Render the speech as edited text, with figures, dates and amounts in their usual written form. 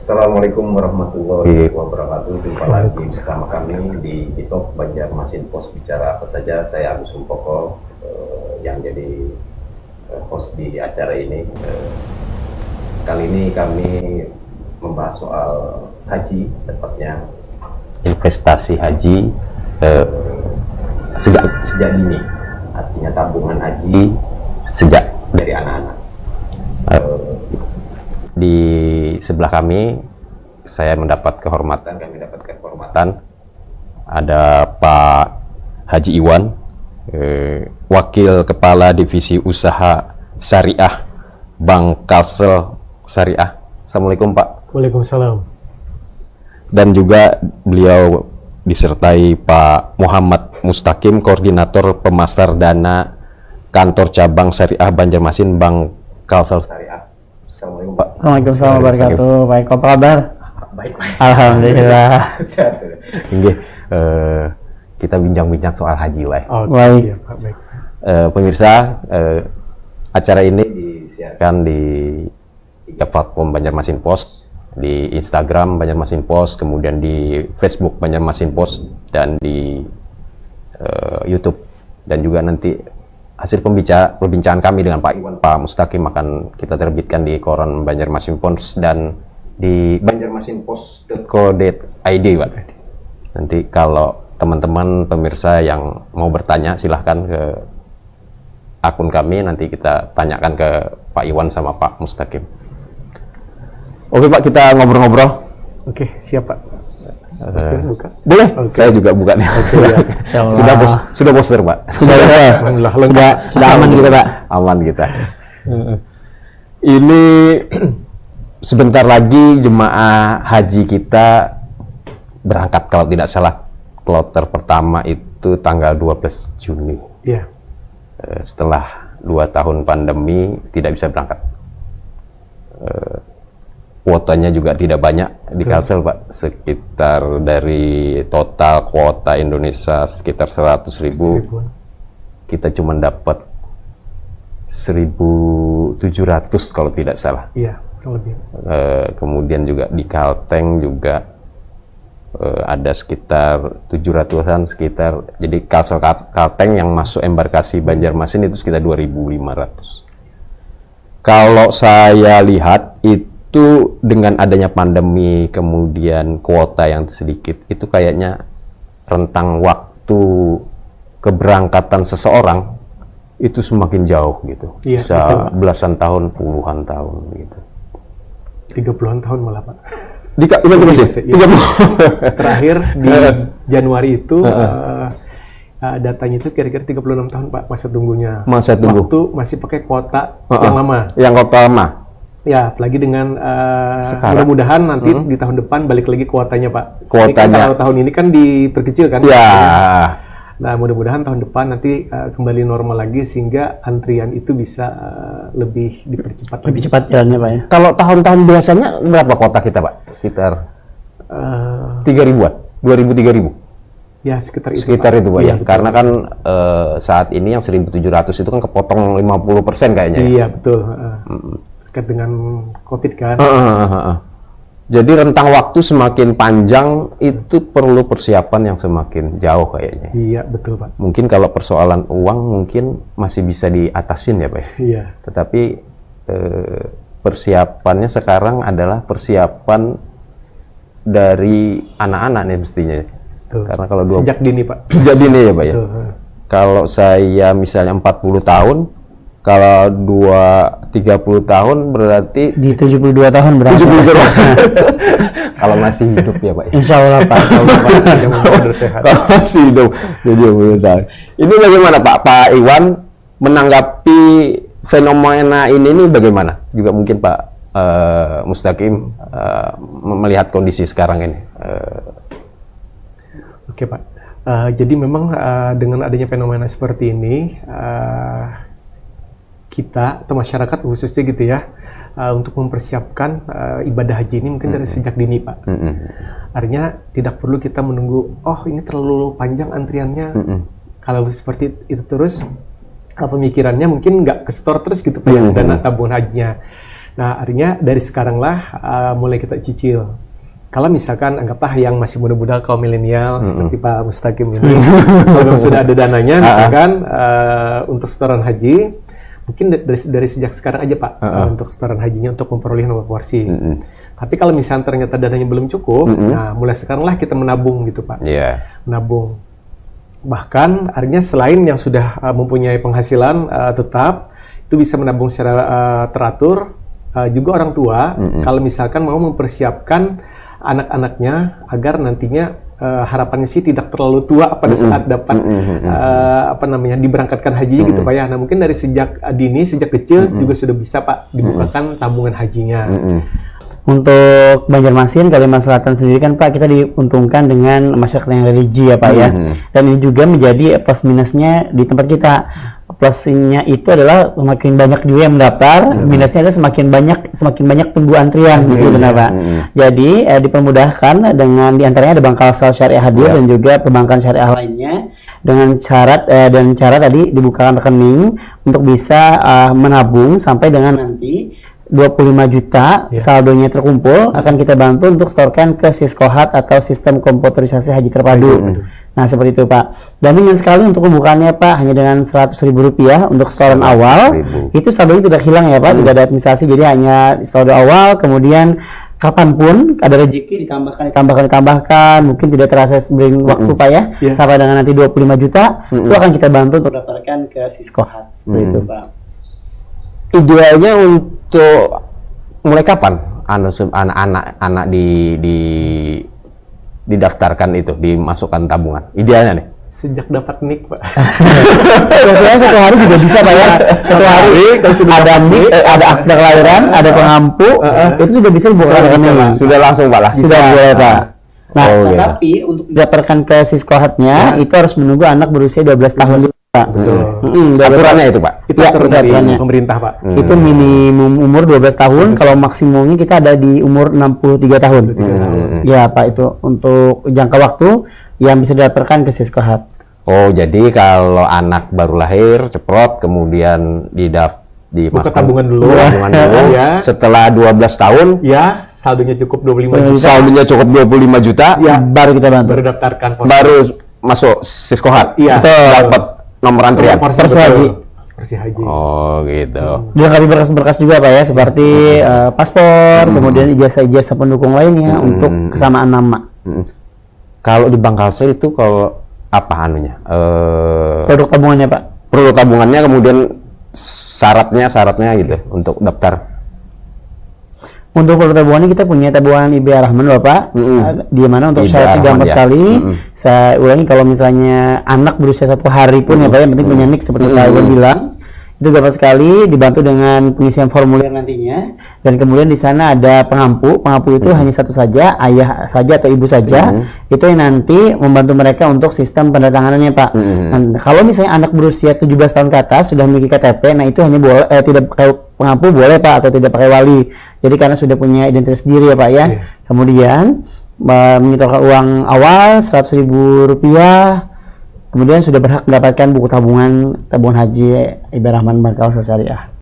Assalamualaikum warahmatullahi wabarakatuh. Jumpa lagi bersama kami di Talk Banjarmasin Pos Bicara Apa Saja. Saya Agus Sumpoko yang jadi host di acara ini. Kali ini kami membahas soal haji, tepatnya investasi haji sejak dini, artinya tabungan haji sejak dari anak-anak. Di sebelah kami, kami dapat kehormatan ada Pak Haji Iwan, Wakil Kepala Divisi Usaha Syariah Bank Kalsel Syariah. Assalamualaikum Pak. Waalaikumsalam. Dan juga beliau disertai Pak Muhammad Mustaqim, Koordinator Pemasar Dana Kantor Cabang Syariah Banjarmasin Bank Kalsel Syariah. Assalamualaikum Pak. Waalaikumsalam warahmatullahi wabarakatuh. Baik, apa kabar? Baik. Alhamdulillah. Ini kita bincang-bincang soal haji lah. Baik. Siap, Pak. Baik. Pemirsa, acara ini disiarkan di 3 platform Banjarmasin Post, di Instagram Banjarmasin Post, kemudian di Facebook Banjarmasin Post, dan di YouTube. Dan juga nanti hasil perbincangan kami dengan Pak Iwan, Pak Mustaqim akan kita terbitkan di koran Banjarmasin Post dan di banjarmasinpost.co.id, Pak. Nanti kalau teman-teman pemirsa yang mau bertanya, silahkan ke akun kami, nanti kita tanyakan ke Pak Iwan sama Pak Mustaqim. Oke Pak, kita ngobrol-ngobrol. Oke, siap Pak. Buka? Boleh, okay. Saya juga buka nih. Okay, ya. Sudah poster Pak. Sudah aman kita Pak. Aman kita. Ini sebentar lagi jemaah haji kita berangkat, kalau tidak salah kloter pertama itu tanggal 12 Juni. Iya. Setelah 2 tahun pandemi tidak bisa berangkat. Kuotanya juga tidak banyak di Kalsel Pak, sekitar dari total kuota Indonesia sekitar 100.000, kita cuma dapat 1.700 kalau tidak salah. Iya, kurang lebih. Kemudian juga di Kalteng juga ada sekitar 700-an sekitar. Jadi Kalsel Kalteng yang masuk embarkasi Banjarmasin itu sekitar 2.500. Kalau saya lihat itu dengan adanya pandemi, kemudian kuota yang sedikit, itu kayaknya rentang waktu keberangkatan seseorang itu semakin jauh gitu. Iya, bisa betul, belasan tahun, puluhan tahun gitu. 30-an tahun malah Pak. Terakhir di Januari itu datanya itu kira-kira 36 tahun Pak masa tunggunya. Masa tunggu. Waktu masih pakai kuota yang lama. Yang kuota lama. Ya, apalagi dengan mudah-mudahan nanti di tahun depan balik lagi kuotanya Pak. Kuotanya. Kalau tahun ini kan diperkecil kan. Ya. Nah, mudah-mudahan tahun depan nanti kembali normal lagi sehingga antrian itu bisa lebih dipercepat. Lebih cepat jalannya Pak ya. Kalau tahun-tahun biasanya berapa kuota kita Pak? Sekitar 3.000-an? 2.000-3.000? Ya, sekitar itu Sekitar Pak. itu Pak ya. Betul. Karena kan saat ini yang 1.700 itu kan kepotong 50% kayaknya. Iya, betul. Terkait dengan COVID kan. Jadi rentang waktu semakin panjang itu perlu persiapan yang semakin jauh kayaknya. Iya, betul Pak. Mungkin kalau persoalan uang mungkin masih bisa diatasin ya Pak ya. Iya. Tetapi persiapannya sekarang adalah persiapan dari anak-anak nih mestinya. Betul. Karena kalau sejak dini Pak. Sejak dini ya Pak ya. Betul. Kalau saya misalnya 40 tahun, kalau 30 tahun berarti di 72 tahun berapa? 72 tahun. Kalau masih hidup ya Pak. Insya Allah Pak. Kalau masih hidup 70 tahun. Ini bagaimana Pak Iwan menanggapi fenomena ini bagaimana? Juga mungkin Pak Mustaqim melihat kondisi sekarang ini. Oke Pak. Jadi memang dengan adanya fenomena seperti ini, kita atau masyarakat khususnya gitu ya, untuk mempersiapkan ibadah haji ini mungkin dari sejak dini Pak. Artinya tidak perlu kita menunggu, oh ini terlalu panjang antriannya. Kalau seperti itu terus, pemikirannya mungkin nggak ke store terus gitu Pak ya, dana tabungan hajinya. Nah, artinya dari sekarang lah mulai kita cicil. Kalau misalkan anggaplah yang masih muda-muda kaum milenial seperti Pak Mustaqim ini, kalau sudah ada dananya, misalkan untuk setoran haji, mungkin dari sejak sekarang aja Pak untuk setoran hajinya untuk memperoleh nomor warsi. Tapi kalau misalnya ternyata dananya belum cukup, nah mulai sekarang lah kita menabung gitu Pak. Menabung. Bahkan artinya selain yang sudah mempunyai penghasilan tetap, itu bisa menabung secara teratur. Juga orang tua, kalau misalkan mau mempersiapkan anak-anaknya agar nantinya harapannya sih tidak terlalu tua pada saat dapat diberangkatkan haji gitu Pak ya. Nah mungkin dari sejak dini, sejak kecil juga sudah bisa Pak dibukakan tabungan hajinya. Untuk Banjarmasin, Kalimantan Selatan sendiri kan Pak, kita diuntungkan dengan masyarakat yang religi ya Pak ya. Dan ini juga menjadi plus minusnya di tempat kita. Plusnya itu adalah semakin banyak juga yang mendaftar, minusnya adalah semakin banyak tunggu antrian gitu Pak. Jadi dipermudahkan dengan diantaranya ada Bangsal Syariah hadir dan juga perbankan syariah lainnya dengan syarat tadi dibukakan rekening untuk bisa menabung sampai dengan nanti 25 juta saldonya terkumpul akan kita bantu untuk setorkan ke Siskohat atau sistem komputerisasi haji terpadu. Nah seperti itu Pak. Dan ringan sekali untuk pembukaannya Pak, hanya dengan Rp100.000 untuk setoran awal. Itu saldonya tidak hilang ya Pak, tidak ada administrasi, jadi hanya saldo awal, kemudian kapanpun ada rezeki ditambahkan, mungkin tidak terasa sebelum waktu Pak ya, sampai dengan nanti 25 juta itu akan kita bantu untuk daftarkan ke Siskohat. Seperti itu Pak. Idealnya untuk mulai kapan anak-anak didaftarkan itu, dimasukkan tabungan? Idealnya nih? Sejak dapat NIK Pak. Biasanya 1 hari juga bisa Pak ya. 1 hari kalau sudah ada NIK, ada akta kelahiran, ada pengampu, itu sudah bisa dibuka rekening. Sudah langsung Pak lah. Sudah boleh Pak. Nah, tapi untuk didaftarkan ke Siskohatnya itu harus menunggu anak berusia 12 tahun dulu Pak. Betul. Aturannya itu Pak? Itu aturan dari pemerintah Pak. Itu minimum umur 12 tahun, kalau maksimumnya kita ada di umur 63 tahun. Ya Pak, itu untuk jangka waktu yang bisa didaftarkan ke Siskohat. Oh, jadi kalau anak baru lahir, ceprot, kemudian buka tabungan dulu. Ya. Setelah 12 tahun, ya, saldonya cukup 25 juta. Saldonya cukup 25 juta, ya, baru kita bantu. Baru daftarkan. Baru masuk Siskohat. Iya. Dapat nomor antrian. Persi haji. Oh, gitu. Dilengkapi berkas-berkas juga Pak ya, seperti paspor, kemudian ijazah-ijazah pendukung lainnya untuk kesamaan nama. Kalau di Bangsal itu kalau apa anunya? Produk tabungannya Pak. Produk tabungannya, kemudian syaratnya gitu untuk daftar. Untuk produk tabungannya kita punya tabungan IBA Rahman Bapak, di mana untuk syaratnya gampang sekali. Saya ulangi, kalau misalnya anak berusia 1 hari pun ya Pak, yang penting punya NIK seperti Pak Iwan bilang, itu gampang sekali dibantu dengan pengisian formulir nantinya. Dan kemudian di sana ada pengampu itu hanya satu saja, ayah saja atau ibu saja, itu yang nanti membantu mereka untuk sistem pendatanganannya Pak. Nah, kalau misalnya anak berusia 17 tahun ke atas sudah memiliki KTP, nah itu hanya boleh tidak pakai pengampu boleh Pak, atau tidak pakai wali. Jadi karena sudah punya identitas sendiri ya Pak ya. Kemudian menyetorkan uang awal Rp100.000, kemudian sudah berhak mendapatkan buku tabungan haji IBA Rahman Bangsal Syariah.